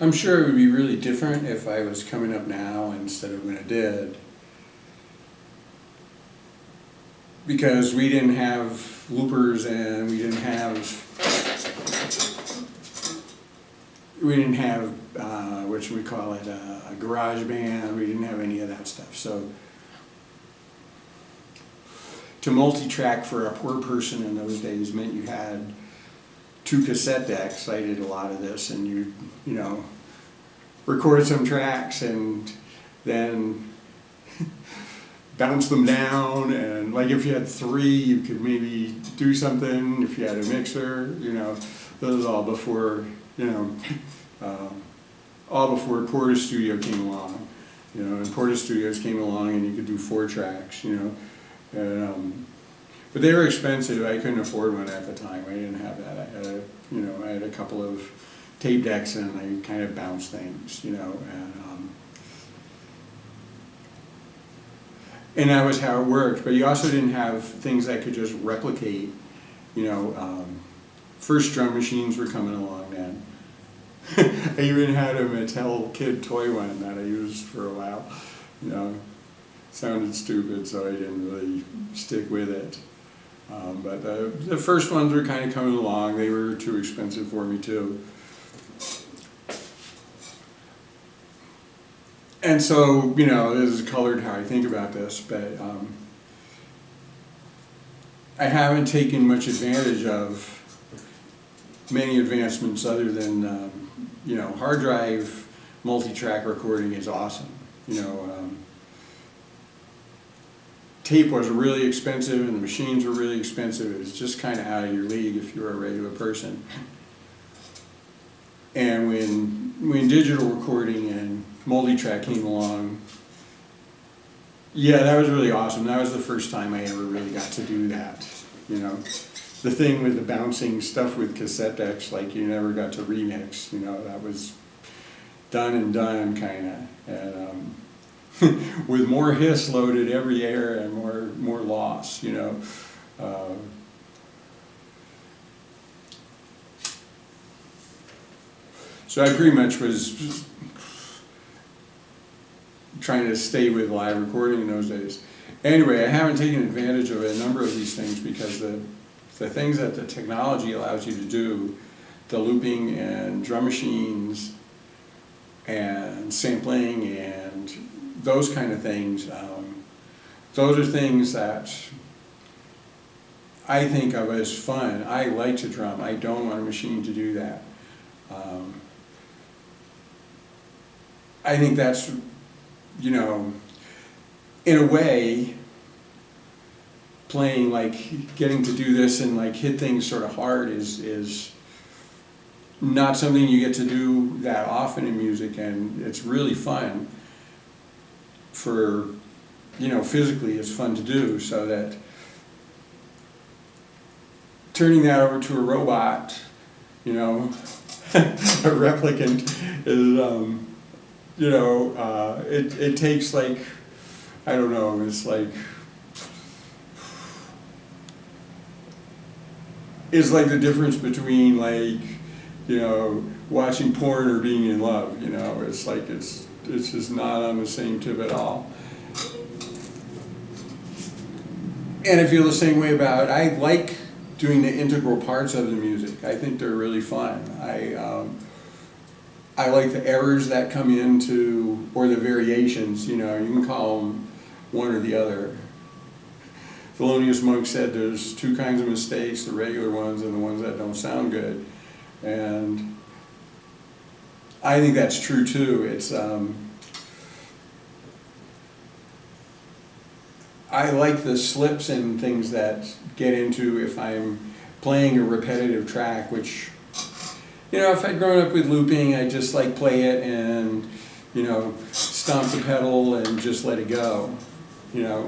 I'm sure it would be really different if I was coming up now instead of when I did. Because we didn't have loopers and we didn't have what should we call it, a garage band. We didn't have any of that stuff. So to multi-track for a poor person in those days meant you had 2 cassette decks. I did a lot of this, and you know, record some tracks and then bounce them down, and like if you had 3, you could maybe do something. If you had a mixer, you know, this was all before, you know, all before Porta Studio came along, you know, and Porta Studios came along and you could do 4 tracks, you know, and, but they were expensive. I couldn't afford one at the time. I didn't have that. I had I had a couple of tape decks and I kind of bounced things, you know, and that was how it worked. But you also didn't have things that could just replicate, you know. First drum machines were coming along then. I even had a Mattel Kid toy one that I used for a while. You know, sounded stupid, so I didn't really stick with it. But the first ones were kind of coming along. They were too expensive for me too. And so, you know, this is colored how I think about this, but I haven't taken much advantage of many advancements other than, you know, hard drive multi-track recording is awesome. You know, tape was really expensive and the machines were really expensive. It was just kind of out of your league if you were a regular person. And when digital recording and multi-track came along, yeah, that was really awesome. That was the first time I ever really got to do that, you know. The thing with the bouncing stuff with cassette decks, like you never got to remix, you know, that was done and done kind of. And with more hiss loaded every air and more loss, you know. So I pretty much was trying to stay with live recording in those days. Anyway, I haven't taken advantage of a number of these things because the things that the technology allows you to do, the looping and drum machines and sampling and those kind of things, those are things that I think of as fun. I like to drum. I don't want a machine to do that. I think that's, you know, in a way, playing, like, getting to do this and like hit things sort of hard is not something you get to do that often in music, and it's really fun for, you know, physically it's fun to do, so that turning that over to a robot, you know, a replicant is, you know, it takes, like, I don't know, it's like the difference between, like, you know, watching porn or being in love, you know. It's like it's just not on the same tip at all. And I feel the same way about, I like doing the integral parts of the music. I think they're really fun. I like the errors that come into, or the variations, you know, you can call them one or the other. Thelonious Monk said there's 2 kinds of mistakes, the regular ones and the ones that don't sound good. And I think that's true too. It's, I like the slips and things that get into if I'm playing a repetitive track, which, you know, if I'd grown up with looping, I'd just like play it and, you know, stomp the pedal and just let it go. You know,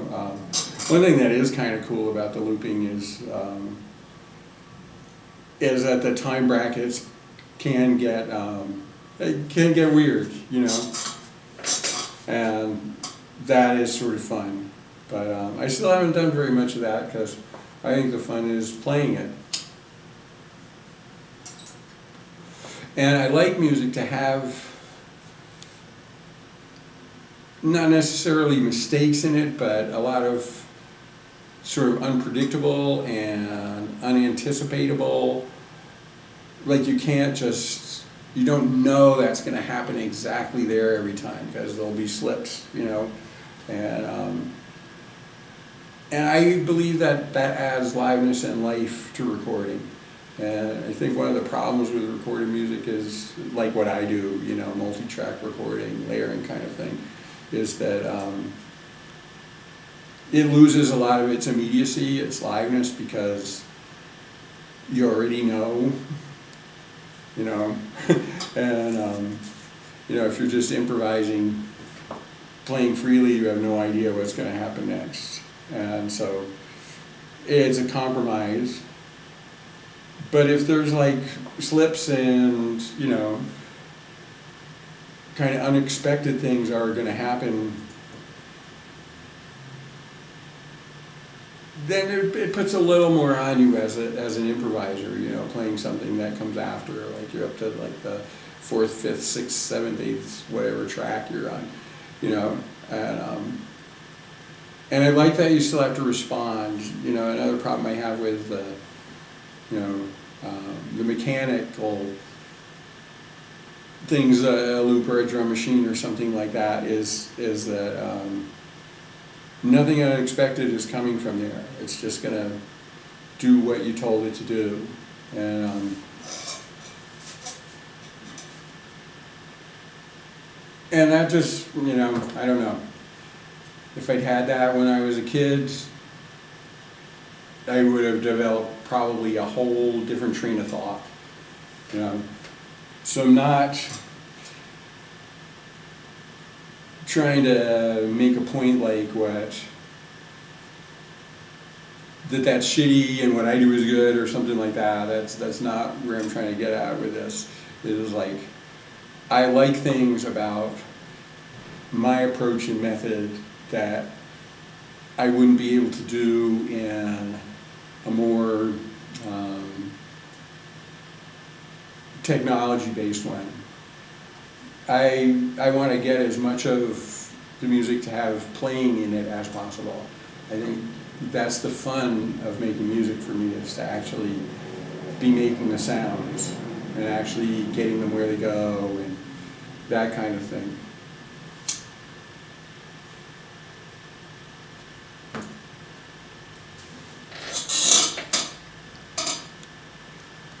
one thing that is kind of cool about the looping is that the time brackets can get weird, you know, and that is sort of fun. But I still haven't done very much of that because I think the fun is playing it. And I like music to have not necessarily mistakes in it, but a lot of sort of unpredictable and unanticipatable. Like you can't just, you don't know that's going to happen exactly there every time, because there'll be slips, you know. And I believe that that adds liveness and life to recording. And I think one of the problems with recorded music is, like what I do, you know, multi-track recording, layering kind of thing, is that it loses a lot of its immediacy, its liveness, because you already know, you know, and you know, if you're just improvising, playing freely, you have no idea what's going to happen next. And so it's a compromise. But if there's like slips and, you know, kind of unexpected things are going to happen, then it puts a little more on you as an improviser, you know, playing something that comes after, like you're up to like the 4th, 5th, 6th, 7th, 8th, whatever track you're on, you know, and I like that you still have to respond. You know, another problem I have with you know, the mechanical things, a loop or a drum machine or something like that, is that nothing unexpected is coming from there. It's just going to do what you told it to do. And that just, you know, I don't know. If I'd had that when I was a kid, I would have developed probably a whole different train of thought, you know. So I'm not trying to make a point like that's shitty and what I do is good or something like that. That's not where I'm trying to get at with this. It is like, I like things about my approach and method that I wouldn't be able to do in a more technology-based one. I want to get as much of the music to have playing in it as possible. I think that's the fun of making music for me, is to actually be making the sounds and actually getting them where they go and that kind of thing.